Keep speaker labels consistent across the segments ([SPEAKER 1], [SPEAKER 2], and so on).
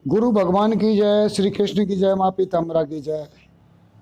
[SPEAKER 1] गुरु भगवान की जय, श्री कृष्ण की जय, माँ पीताम्बरा की जय।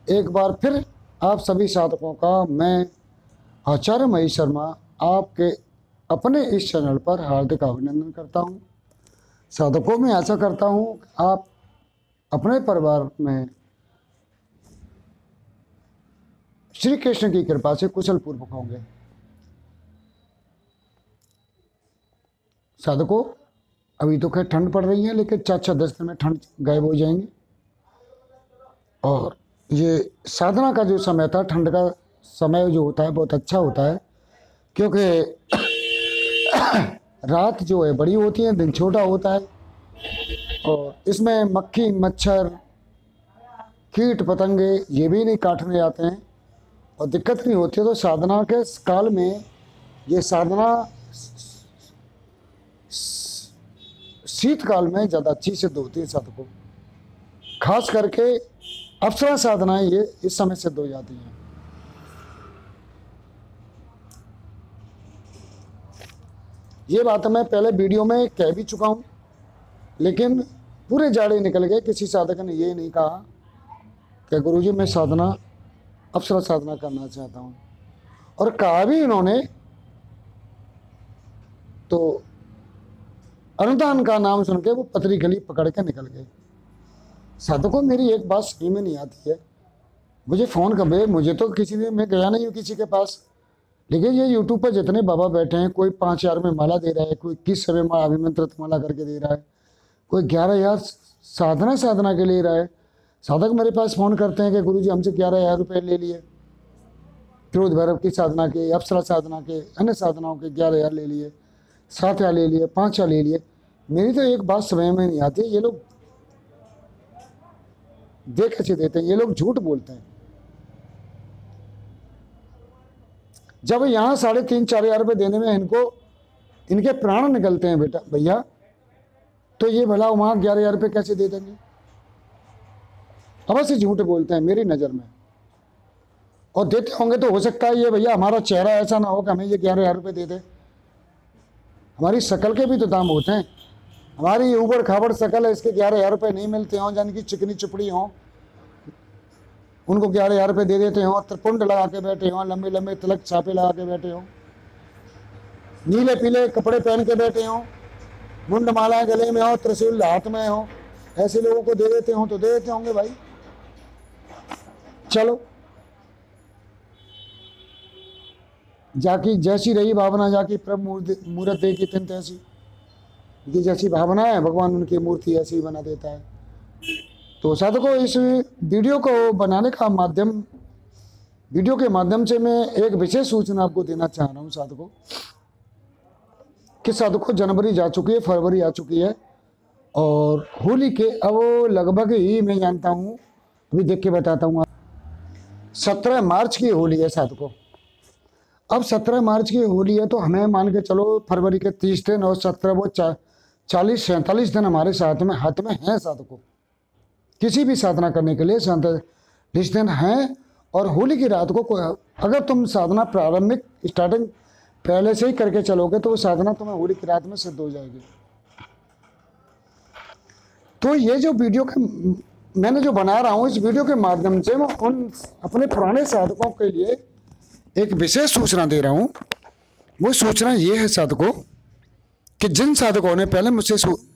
[SPEAKER 1] एक बार फिर आप सभी साधकों का मैं आचार्य महेश शर्मा आपके अपने इस चैनल पर हार्दिक अभिनंदन करता हूँ। साधकों में आशा करता हूँ आप अपने परिवार में श्री कृष्ण की कृपा से कुशल पूर्वक होंगे। साधकों, अभी तो खैर ठंड पड़ रही है, लेकिन 4-10 दिन में ठंड गायब हो जाएंगी। और ये साधना का जो समय था, ठंड का समय जो होता है बहुत अच्छा होता है, क्योंकि रात जो है बड़ी होती है, दिन छोटा होता है और इसमें मक्खी मच्छर कीट पतंगे ये भी नहीं काटने आते हैं और दिक्कत नहीं होती है। तो साधना के काल में ये साधना शीतकाल में ज़्यादा अच्छी सिद्ध होती है साधकों, खास करके अप्सरा साधनाएं ये इस समय सिद्ध हो जाती हैं। ये बात मैं पहले वीडियो में कह भी चुका हूँ, लेकिन पूरे जाड़े निकल गए। किसी साधक ने ये नहीं कहा कि गुरुजी मैं साधना अप्सरा साधना करना चाहता हूँ, और कहा भी इन्होंने तो अनुदान का नाम सुन के वो पतरी गली पकड़ के निकल गए। साधकों, मेरी एक बात समझ में नहीं आती है, मुझे फ़ोन कर बे, मुझे तो किसी ने, मैं गया नहीं हूँ किसी के पास, लेकिन ये यूट्यूब पर जितने बाबा बैठे हैं, कोई 5,000 में माला दे रहा है, कोई 21 में अभिमंत्रित माला करके दे रहा है, कोई 11,000 साधना के ले रहा है। साधक मेरे पास फ़ोन करते हैं कि गुरुजी हमसे 11,000 रुपये ले लिए, क्रोध भैरव की साधना के, अप्सरा साधना के, अन्य साधनाओं के 11,000 ले लिए, 7,000 ले लिए, 5,000 ले लिए। मेरी तो एक बात समझ में नहीं आती, ये लोग दे कैसे देते हैं? ये लोग झूठ बोलते हैं। जब यहाँ 3,500-4,000 रुपये देने में इनके प्राण निकलते हैं बेटा भैया, तो ये भला वहाँ 11,000 रुपये कैसे दे देंगे? अवश्य झूठ बोलते हैं मेरी नज़र में। और देते होंगे तो हो सकता है ये भैया हमारा चेहरा ऐसा ना हो कि हमें ये 11,000 रुपये दे दे। हमारी शकल के भी तो दाम होते हैं। हमारी ऊबड़ खाबड़ शकल है, इसके 11,000 रुपये नहीं मिलते हों, यानी कि चिकनी चुपड़ी हों, उनको 11,000 रुपये दे देते हों, त्रिपुंड लगा के बैठे हों, लंबे लंबे तिलक छापे लगा के बैठे हों, नीले पीले कपड़े पहन के बैठे हों, मुंड मालाएं गले में हो, त्रिशूल हाथ में हो, ऐसे लोगों को दे देते हों तो दे देते होंगे भाई। चलो, जाकी जैसी रही भावना, जाकी प्रभु मूर्त दे की तिन तैसी, कि जैसी भावना है भगवान उनकी मूर्ति ऐसी ही बना देता है। तो साधकों, इस वीडियो को बनाने का वीडियो के माध्यम से मैं एक विशेष सूचना आपको देना चाह रहा हूँ साधकों, कि साधकों जनवरी जा चुकी है, फरवरी आ चुकी है, और होली के अब लगभग ही मैं जानता हूँ, अभी देख के बताता हूँ, 17 मार्च की होली है साधकों। अब 17 मार्च की होली है तो हमें मान के चलो फरवरी के 30 दिन और 17 वो 40-47 दिन हमारे हाथ में हैं साधकों, किसी भी साधना करने के लिए 47 दिन हैं। और होली की रात को अगर तुम साधना प्रारंभिक स्टार्टिंग पहले से ही करके चलोगे तो वो साधना तुम्हें होली की रात में सिद्ध हो जाएगी। तो ये जो वीडियो मैंने जो बना रहा हूँ, इस वीडियो के माध्यम से मैं उन अपने पुराने साधकों के लिए एक विशेष सूचना दे रहा हूँ। वो सूचना ये है साधकों, कि जिन साधकों ने पहले मुझसे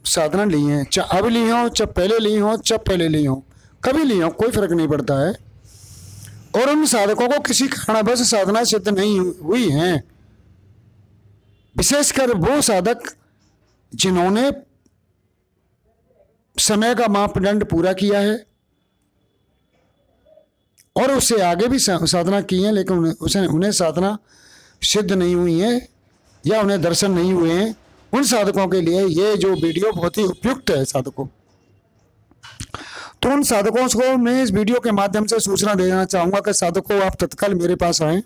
[SPEAKER 1] साधना ली है, चाहे अब ली हो, चाहे पहले ली हो, चाहे पहले ली हो, कभी ली हो, कोई फर्क नहीं पड़ता है, और उन साधकों को किसी कारणवश साधना सिद्ध नहीं हुई हैं, विशेषकर वो साधक जिन्होंने समय का मापदंड पूरा किया है और उससे आगे भी साधना की है, लेकिन उन्हें साधना सिद्ध नहीं हुई है या उन्हें दर्शन नहीं हुए हैं, उन साधकों के लिए ये जो वीडियो बहुत ही उपयुक्त है साधकों। तो उन साधकों को मैं इस वीडियो के माध्यम से सूचना देना चाहूँगा कि साधकों, आप तत्काल मेरे पास आएँ,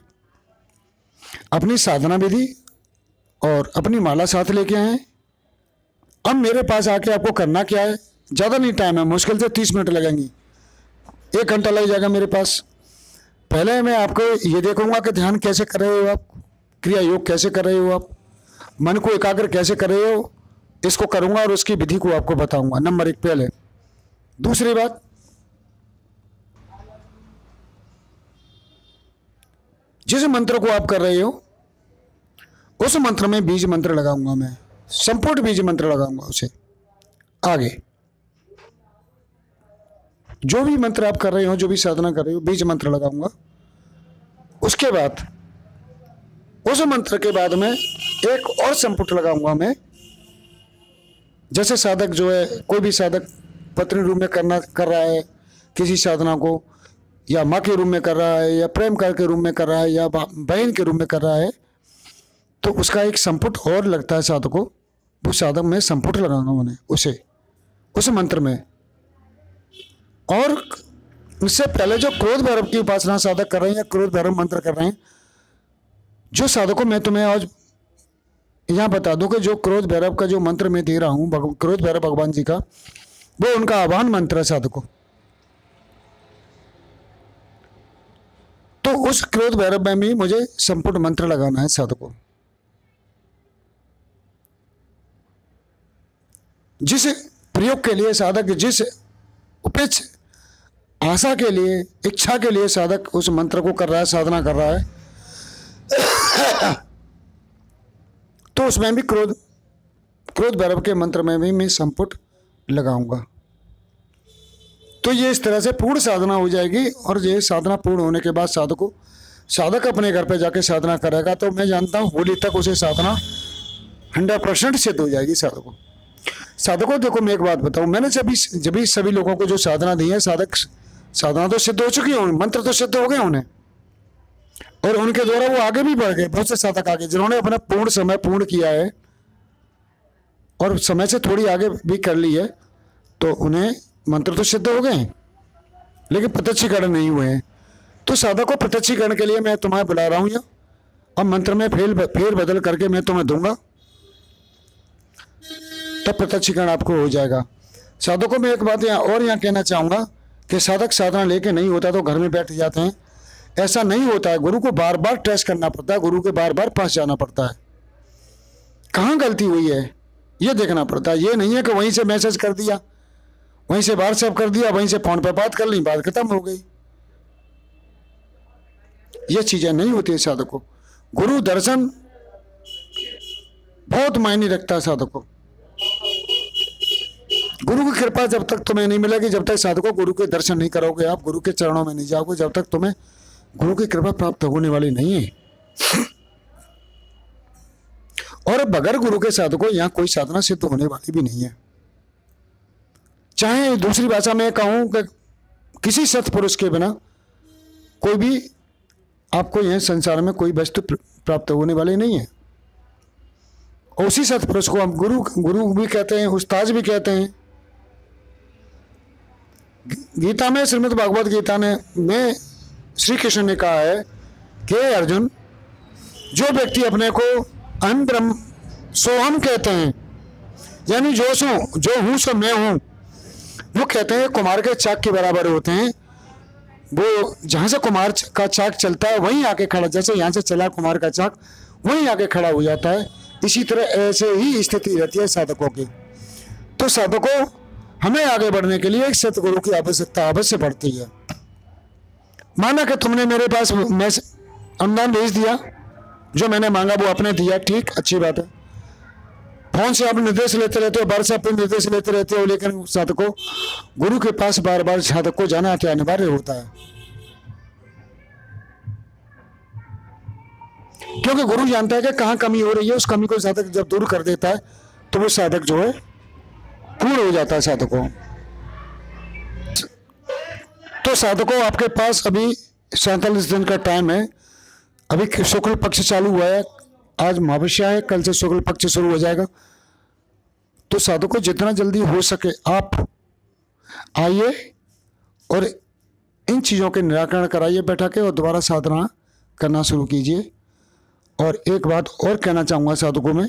[SPEAKER 1] अपनी साधना विधि और अपनी माला साथ लेके आएँ। अब मेरे पास आके आपको करना क्या है, ज़्यादा नहीं टाइम है, मुश्किल से 30 मिनट लगेंगी, 1 घंटा लग जाएगा मेरे पास। पहले मैं आपको ये देखूंगा कि ध्यान कैसे कर रहे हो आप, क्रिया योग कैसे कर रहे हो आप, मन को एकाग्र कैसे कर रहे हो, इसको करूंगा और उसकी विधि को आपको बताऊंगा, नंबर 1 पहले। दूसरी बात, जिस मंत्र को आप कर रहे हो उस मंत्र में बीज मंत्र लगाऊंगा मैं, संपूर्ण बीज मंत्र लगाऊंगा उसे। आगे जो भी मंत्र आप कर रहे हो, जो भी साधना कर रहे हो, बीज मंत्र लगाऊंगा। उसके बाद उस मंत्र के बाद में एक और संपुट लगाऊंगा मैं। जैसे साधक जो है, कोई भी साधक पत्नी रूप में कर रहा है किसी साधना को, या माँ के रूप में कर रहा है, या प्रेम कर के रूप में कर रहा है, या बहन के रूप में कर रहा है, तो उसका एक संपुट और लगता है साधक को। वो साधक में संपुट लगाऊंगा उन्हें उसे उस मंत्र में। और उससे पहले जो क्रोध भैरव की उपासना साधक कर रहे हैं या क्रोध भैरव मंत्र कर रहे हैं, जो साधकों में तुम्हें आज यहाँ बता दूं कि जो क्रोध भैरव का जो मंत्र मैं दे रहा हूँ, क्रोध भैरव भगवान जी का, वो उनका आह्वान मंत्र है साधकों। तो उस क्रोध भैरव में भी मुझे संपूर्ण मंत्र लगाना है साधकों। जिस प्रयोग के लिए साधक, जिस उपेक्ष आशा के लिए, इच्छा के लिए साधक उस मंत्र को कर रहा है, साधना कर रहा है, तो उसमें भी क्रोध भैरव के मंत्र में भी मैं संपुट लगाऊंगा। तो ये इस तरह से पूर्ण साधना हो जाएगी। और ये साधना पूर्ण होने के बाद साधक अपने घर पे जाके साधना करेगा, तो मैं जानता हूँ होली तक उसे साधना 100% सिद्ध हो जाएगी साधकों। देखो मैं एक बात बताऊं, मैंने जब भी सभी लोगों को जो साधना दी है, साधना तो सिद्ध हो चुकी है, मंत्र तो सिद्ध हो गए उन्हें, और उनके द्वारा वो आगे भी बढ़ गए। बहुत से साधक आगे जिन्होंने अपना पूर्ण समय पूर्ण किया है और समय से थोड़ी आगे भी कर ली है, तो उन्हें मंत्र तो सिद्ध हो गए हैं, लेकिन प्रत्यक्षीकरण नहीं हुए हैं। तो साधक को प्रत्यक्षीकरण के लिए मैं तुम्हें बुला रहा हूँ, और मंत्र में फेर बदल करके मैं तुम्हें दूंगा, तब प्रत्यक्षीकरण आपको हो जाएगा। साधकों में एक बात यहाँ कहना चाहूँगा कि साधक साधना लेके नहीं होता तो घर में बैठ जाते हैं, ऐसा नहीं होता है। गुरु को बार बार टेस्ट करना पड़ता है, गुरु के बार बार पास जाना पड़ता है, कहाँ गलती हुई है ये देखना पड़ता है। ये नहीं है कि वहीं से मैसेज कर दिया, वहीं से व्हाट्सएप कर दिया, वहीं से फोन पर बात कर ली, बात खत्म हो गई। ये चीजें नहीं होती है साधकों। गुरु दर्शन बहुत मायने रखता है साधकों। गुरु की कृपा जब तक तुम्हें नहीं मिलेगी, जब तक साधकों गुरु के दर्शन नहीं करोगे, आप गुरु के चरणों में नहीं जाओगे, जब तक तुम्हें गुरु की कृपा प्राप्त होने वाली नहीं है। और बगैर गुरु के साधकों यहाँ कोई साधना सिद्ध होने वाली भी नहीं है। चाहे दूसरी भाषा में कहूं कि किसी सत्पुरुष के बिना कोई भी आपको यह संसार में कोई वस्तु प्राप्त होने वाली नहीं है। और उसी सत्पुरुष को हम गुरु भी कहते हैं, उस्ताद भी कहते हैं। गीता में, श्रीमद् भागवत गीता में श्री कृष्ण ने कहा है कि अर्जुन, जो व्यक्ति अपने को अहम ब्रह्म सोहम कहते हैं, यानी जो हूं सो मैं हूं, वो कहते हैं कुमार के चाक के बराबर होते हैं। वो जहां से कुमार का चाक चलता है वहीं आके खड़ा, जैसे यहां से चला कुमार का चाक वहीं आके खड़ा हो जाता है। इसी तरह ऐसे ही स्थिति रहती है साधकों की। तो साधकों हमें आगे बढ़ने के लिए एक सतगुरु की आवश्यकता अवश्य पड़ती है। माना कि तुमने मेरे पास अनुदान भेज दिया, जो मैंने मांगा वो आपने दिया, ठीक, अच्छी बात है। फोन से आप निर्देश लेते रहते हो, व्हाट्सएप पे निर्देश लेते रहते हो, लेकिन साधकों गुरु के पास बार बार साधक को जाना क्या अनिवार्य होता है, क्योंकि गुरु जानता है कि कहाँ कमी हो रही है। उस कमी को साधक जब दूर कर देता है तो वो साधक जो है पूर्ण हो जाता है साधकों। तो साधकों आपके पास अभी 47 दिन का टाइम है। अभी शुक्ल पक्ष चालू हुआ है, आज महावस्या है, कल से शुक्ल पक्ष शुरू हो जाएगा। तो साधकों जितना जल्दी हो सके आप आइए और इन चीज़ों के निराकरण कराइए बैठा के, और दोबारा साधना करना शुरू कीजिए। और एक बात और कहना चाहूँगा साधकों में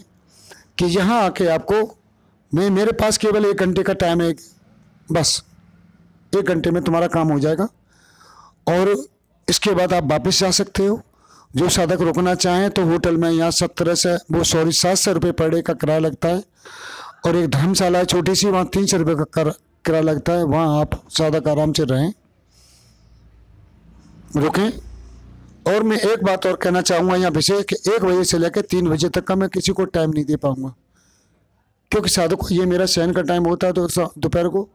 [SPEAKER 1] कि यहाँ आके आपको मेरे पास केवल 1 घंटे का टाइम है, बस 1 घंटे में तुम्हारा काम हो जाएगा। और इसके बाद आप वापस जा सकते हो। जो साधक रुकना चाहें तो होटल में यहाँ 700 रुपये पर डे का किराया लगता है। और एक धर्मशाला है छोटी सी, वहाँ 300 रुपये का किराया लगता है। वहाँ आप साधक आराम से रहें, रुकें। और मैं एक बात और कहना चाहूँगा यहाँ विषय कि 1 बजे से लेकर 3 बजे तक का मैं किसी को टाइम नहीं दे पाऊँगा, क्योंकि साधक को ये मेरा शयन का टाइम होता है। तो दोपहर को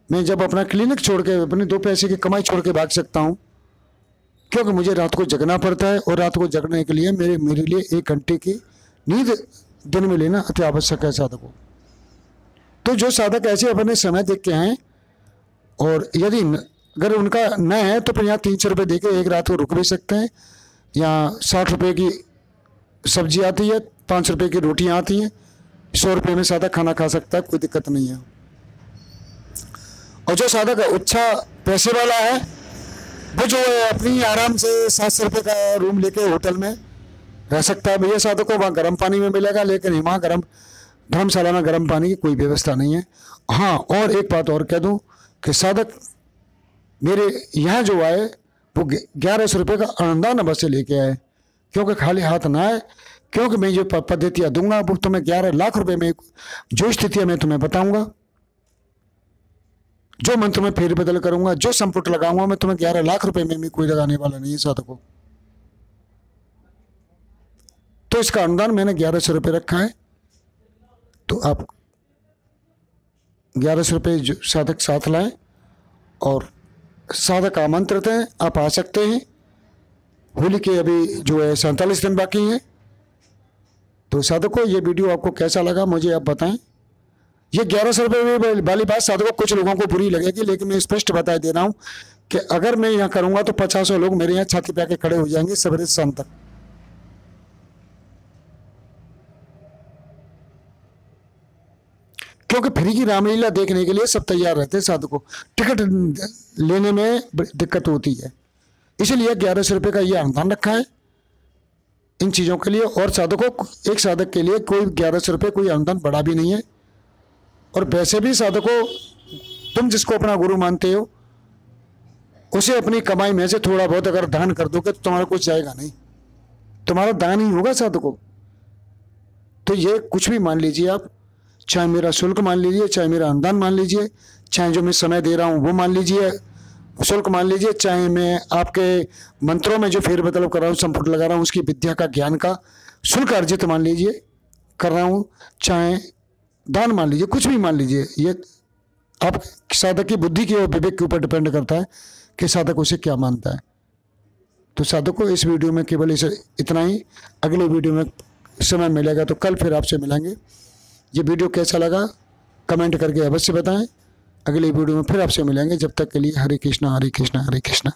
[SPEAKER 1] मैं जब अपना क्लिनिक छोड़ के, अपने 2 पैसे की कमाई छोड़ के भाग सकता हूँ, क्योंकि मुझे रात को जगना पड़ता है। और रात को जगने के लिए मेरे लिए 1 घंटे की नींद दिन में लेना अति आवश्यक है साधक को। तो जो साधक ऐसे अपने समय देख के आए, और यदि अगर उनका न है तो फिर यहाँ 300 रुपये दे के एक रात को रुक भी सकते हैं। यहाँ 60 रुपये की सब्जी आती है, 5 रुपये की रोटियाँ आती हैं, 100 रुपये में साधक खाना खा सकता है, कोई दिक्कत नहीं है। और जो साधक अच्छा पैसे वाला है, वो जो है अपनी आराम से 700 रुपये का रूम लेके होटल में रह सकता है। भैया साधक को वहाँ गर्म पानी में मिलेगा, लेकिन वहाँ धर्मशाला में गर्म पानी की कोई व्यवस्था नहीं है। हाँ, और एक बात और कह दूँ कि साधक मेरे यहाँ जो आए वो 1100 रुपये का अनुदान अवश्य लेके आए, क्योंकि खाली हाथ ना आए। क्योंकि मैं जो पद्धतियाँ दूंगा वो तुम्हें 11 लाख रुपए में, जो स्थिति है मैं तुम्हें बताऊंगा, जो मंत्र में फेर बदल करूंगा, जो संपुट लगाऊंगा, मैं तुम्हें 11 लाख रुपए में कोई लगाने वाला नहीं है साधक को। तो इसका अनुदान मैंने 1100 रुपये रखा है। तो आप 1100 रुपये साधक साथ लाएं, और साधक आमंत्रित हैं, आप आ सकते हैं। होली के अभी जो है 47 दिन बाकी हैं। तो साधकों, ये वीडियो आपको कैसा लगा मुझे आप बताएं। ये 1100 रुपये वाली बात साधकों कुछ लोगों को बुरी लगेगी, लेकिन मैं स्पष्ट बता दे रहा हूं कि अगर मैं यहाँ करूंगा तो 50 लोग मेरे यहाँ छाती पे आके खड़े हो जाएंगे सवेरे से शाम तक। क्योंकि फ्री की रामलीला देखने के लिए सब तैयार रहते हैं साधकों, टिकट लेने में दिक्कत होती है, इसलिए 1100 रुपये का ये अनुदान रखा है इन चीज़ों के लिए। और साधकों, एक साधक के लिए कोई 1100 रुपये कोई अनुदान बड़ा भी नहीं है। और वैसे भी साधकों, तुम जिसको अपना गुरु मानते हो उसे अपनी कमाई में से थोड़ा बहुत अगर दान कर दोगे तो तुम्हारा कुछ जाएगा नहीं, तुम्हारा दान ही होगा साधकों। तो ये कुछ भी मान लीजिए आप, चाहे मेरा शुल्क मान लीजिए, चाहे मेरा अनुदान मान लीजिए, चाहे जो मैं समय दे रहा हूँ वो मान लीजिए, शुल्क मान लीजिए, चाहे मैं आपके मंत्रों में जो फेरबदल कर रहा हूँ, संपुट लगा रहा हूँ, उसकी विद्या का ज्ञान का शुल्क अर्जित मान लीजिए कर रहा हूँ, चाहे दान मान लीजिए, कुछ भी मान लीजिए। ये आप साधक की बुद्धि की और विवेक के ऊपर डिपेंड करता है कि साधक उसे क्या मानता है। तो साधक को इस वीडियो में केवल इतना ही। अगले वीडियो में समय मिलेगा तो कल फिर आपसे मिलेंगे। ये वीडियो कैसा लगा कमेंट करके अवश्य बताएं। अगली वीडियो में फिर आपसे मिलेंगे। जब तक के लिए हरे कृष्णा हरे कृष्णा हरे कृष्णा।